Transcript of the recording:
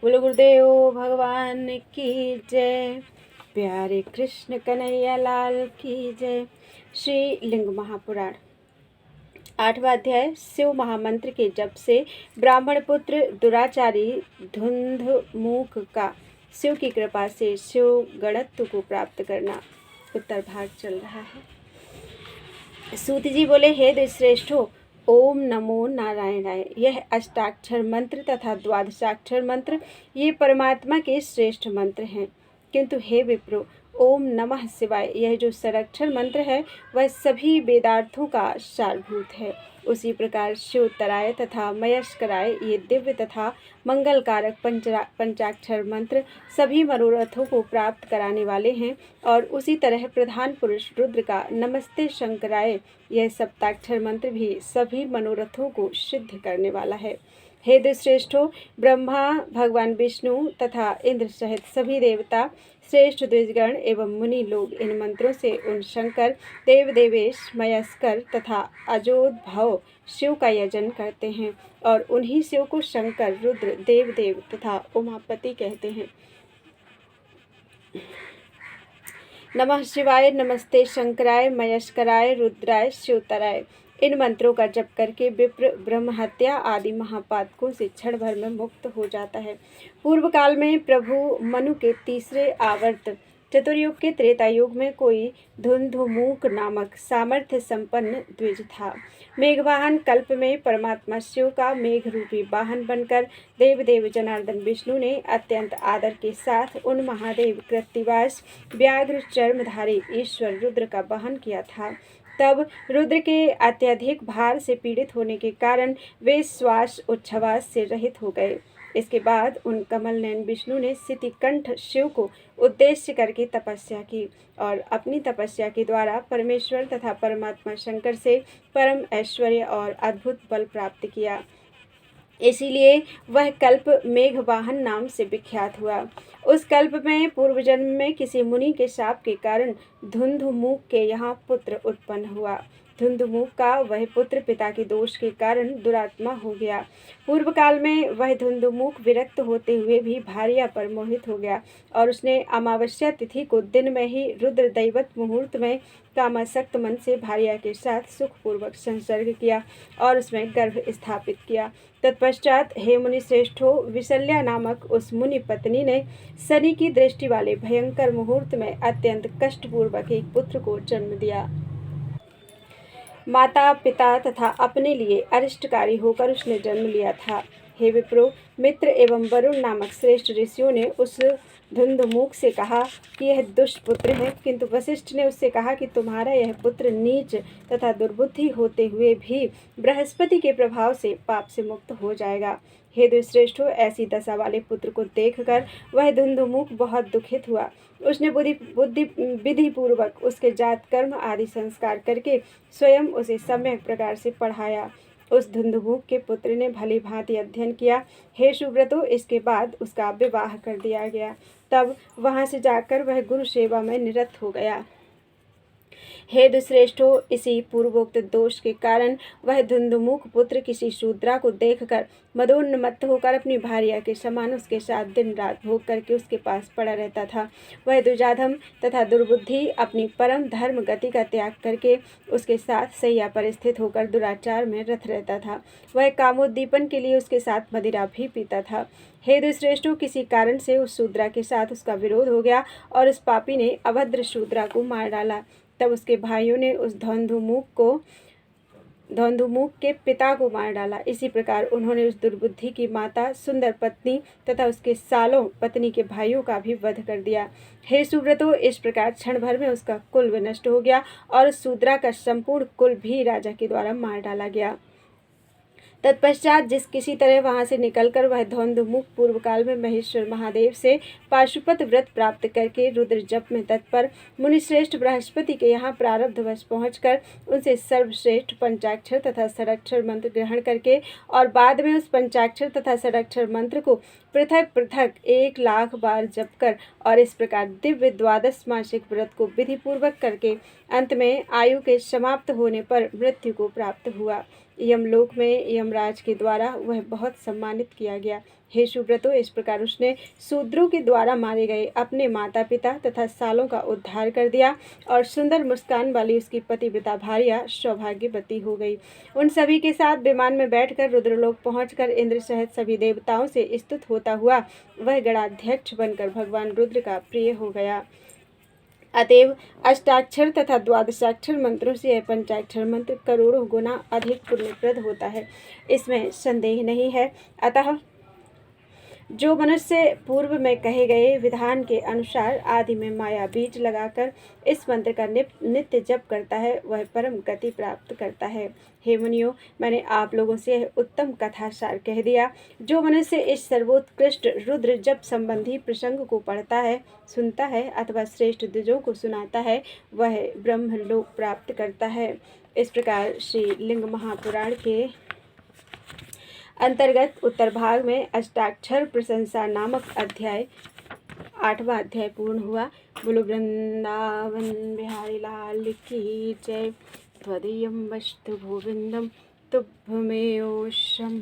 बोलो गुरुदेव भगवान की जय। प्यारे कृष्ण कन्हैया लाल की जय। श्री लिंग महापुराण 8वां अध्याय शिव महामंत्र के जप से ब्राह्मण पुत्र दुराचारी धुंधमुख का शिव की कृपा से शिव गणत्व को प्राप्त करना। उत्तर भाग चल रहा है। सूत जी बोले, हे द्विश्रेष्ठो, ओम नमो नारायणाय। यह अष्टाक्षर मंत्र तथा द्वादशाक्षर मंत्र ये परमात्मा के श्रेष्ठ मंत्र हैं। किंतु हे विप्रो, ओम नमः शिवाय यह जो षडाक्षर मंत्र है वह सभी वेदार्थों का सारभूत है। उसी प्रकार शिवोत्तराय तथा मयस्कराय ये दिव्य तथा मंगलकारक पंचाक्षर मंत्र सभी मनोरथों को प्राप्त कराने वाले हैं। और उसी तरह प्रधान पुरुष रुद्र का नमस्ते शंकराय यह सप्ताक्षर मंत्र भी सभी मनोरथों को सिद्ध करने वाला है। हे द्विश्रेष्ठो, ब्रह्मा, भगवान विष्णु तथा इंद्र सहित सभी देवता, श्रेष्ठ द्विजगण एवं मुनि लोग इन मंत्रों से उन शंकर, देव देवेश, मयस्कर तथा अजोद्भव शिव का यजन करते हैं। और उन्हीं शिव को शंकर, रुद्र, देव तथा उमापति कहते हैं। नमः शिवाय, नमस्ते शंकराय, मयस्कराय, रुद्राय, शिवतराय इन मंत्रों का जप करके विप्र ब्रह्म हत्या आदि महापातकों से क्षण भर में मुक्त हो जाता है। पूर्व काल में प्रभु मनु के तीसरे आवर्त चतुर्युग के त्रेता युग में कोई धुंधुमुख नामक सामर्थ्य संपन्न द्विज था। मेघवाहन कल्प में परमात्मा शिव का मेघ रूपी वाहन बनकर देव जनार्दन विष्णु ने अत्यंत आदर के साथ उन महादेव कृत्तिवास व्याघ्र चर्मधारी ईश्वर रुद्र का वहन किया था। तब रुद्र के अत्यधिक भार से पीड़ित होने के कारण वे श्वास उच्छ्वास से रहित हो गए। इसके बाद उन कमल नयन विष्णु ने सितिकंठ शिव को उद्देश्य करके तपस्या की और अपनी तपस्या के द्वारा परमेश्वर तथा परमात्मा शंकर से परम ऐश्वर्य और अद्भुत बल प्राप्त किया। इसीलिए वह कल्प मेघवाहन नाम से विख्यात हुआ। उस कल्प में पूर्व जन्म में किसी मुनि के शाप के कारण धुंधुमुख के यहाँ पुत्र उत्पन्न हुआ। धुंधुमुख का वह पुत्र पिता के दोष के कारण दुरात्मा हो गया। पूर्व काल में वह धुंधुमुख विरक्त होते हुए भी भार्या पर मोहित हो गया और उसने अमावस्या तिथि को दिन में ही रुद्र दैवत मुहूर्त में कामासक्त मन से भार्या के साथ सुखपूर्वक संसर्ग किया और उसमें गर्भ स्थापित किया। तत्पश्चात हे मुनि श्रेष्ठो, विशल्या नामक उस मुनि पत्नी ने शनि की दृष्टि वाले भयंकर मुहूर्त में अत्यंत कष्टपूर्वक एक पुत्र को जन्म दिया। माता पिता तथा अपने लिए अरिष्टकारी होकर उसने जन्म लिया था। हे विप्रो, मित्र एवं वरुण नामक श्रेष्ठ ऋषियों ने उस धुंधुमुख से कहा कि यह दुष्ट पुत्र है, किंतु वशिष्ठ ने उससे कहा कि तुम्हारा यह पुत्र नीच तथा दुर्बुद्धि होते हुए भी बृहस्पति के प्रभाव से पाप से मुक्त हो जाएगा। हे द्विश्रेष्ठो, ऐसी दशा वाले पुत्र को देखकर वह धुंधुमुख बहुत दुखित हुआ। उसने विधि पूर्वक उसके जात कर्म आदि संस्कार करके स्वयं उसे सम्यक प्रकार से पढ़ाया। उस धुंधुमुख के पुत्र ने भली भांति अध्ययन किया। हे सुव्रतो, इसके बाद उसका विवाह कर दिया गया। तब वहां से जाकर वह गुरु सेवा में निरत हो गया। हे दुश्रेष्ठो, इसी पूर्वोक्त दोष के कारण वह धुंधुमुख पुत्र किसी शूद्रा को देखकर मदोन्मत्त होकर अपनी भार्या के समान उसके साथ दिन रात भोग करके उसके पास पड़ा रहता था। वह दुजाधम तथा दुर्बुद्धि अपनी परम धर्म गति का त्याग करके उसके साथ सैया पर स्थित होकर दुराचार में रत रहता था। वह कामोद्दीपन के लिए उसके साथ मदिरा भी पीता था। हे दुश्रेष्ठो, किसी कारण से उस शूद्रा के साथ उसका विरोध हो गया और उस पापी ने अभद्र शूद्रा को मार डाला। तब उसके भाइयों ने उस धुंधुमुख के पिता को मार डाला। इसी प्रकार उन्होंने उस दुर्बुद्धि की माता, सुंदर पत्नी तथा उसके सालों पत्नी के भाइयों का भी वध कर दिया। हे सुव्रतो, इस प्रकार क्षण भर में उसका कुल विनष्ट हो गया और उस शूद्रा का संपूर्ण कुल भी राजा के द्वारा मार डाला गया। तत्पश्चात जिस किसी तरह वहां से निकलकर वह धुंधुमुख पूर्व काल में महेश्वर महादेव से पाशुपत व्रत प्राप्त करके रुद्र जप में तत्पर मुनिश्रेष्ठ बृहस्पति के यहाँ प्रारब्धवश पहुंचकर उनसे सर्वश्रेष्ठ पंचाक्षर तथा षडाक्षर मंत्र ग्रहण करके और बाद में उस पंचाक्षर तथा षडाक्षर मंत्र को पृथक पृथक 1,00,000 बार जप कर और इस प्रकार दिव्य 12 मासिक व्रत को विधि पूर्वक करके अंत में आयु के समाप्त होने पर मृत्यु को प्राप्त हुआ। यमलोक में यमराज के द्वारा वह बहुत सम्मानित किया गया। हे सुब्रतो, इस प्रकार उसने शूद्रों के द्वारा मारे गए अपने माता पिता तथा सालों का उद्धार कर दिया और सुंदर मुस्कान वाली उसकी पतिव्रता भार्या सौभाग्यवती हो गई। उन सभी के साथ विमान में बैठकर रुद्रलोक पहुंचकर इंद्र सहित सभी देवताओं से स्तुत होता हुआ वह गणाध्यक्ष बनकर भगवान रुद्र का प्रिय हो गया। अतएव अष्टाक्षर तथा द्वादशाक्षर मंत्रों से यह पंचाक्षर मंत्र करोड़ों गुना अधिक पुण्यप्रद होता है, इसमें संदेह नहीं है। अतः जो मनुष्य पूर्व में कहे गए विधान के अनुसार आदि में माया बीज लगाकर इस मंत्र का नित्य जप करता है वह परम गति प्राप्त करता है। हे मुनियों, मैंने आप लोगों से यह उत्तम कथासार कह दिया। जो मनुष्य इस सर्वोत्कृष्ट रुद्र जप संबंधी प्रसंग को पढ़ता है, सुनता है अथवा श्रेष्ठ द्विजों को सुनाता है वह ब्रह्मलोक प्राप्त करता है। इस प्रकार श्री लिंग महापुराण के अंतर्गत उत्तर भाग में अष्टाक्षर प्रशंसा नामक अध्याय 8वां अध्याय पूर्ण हुआ। बोलो वृंदावन बिहारी लाल की जय। त्वदीयं वस्तु गोविंदम तुभ्यमेव शम।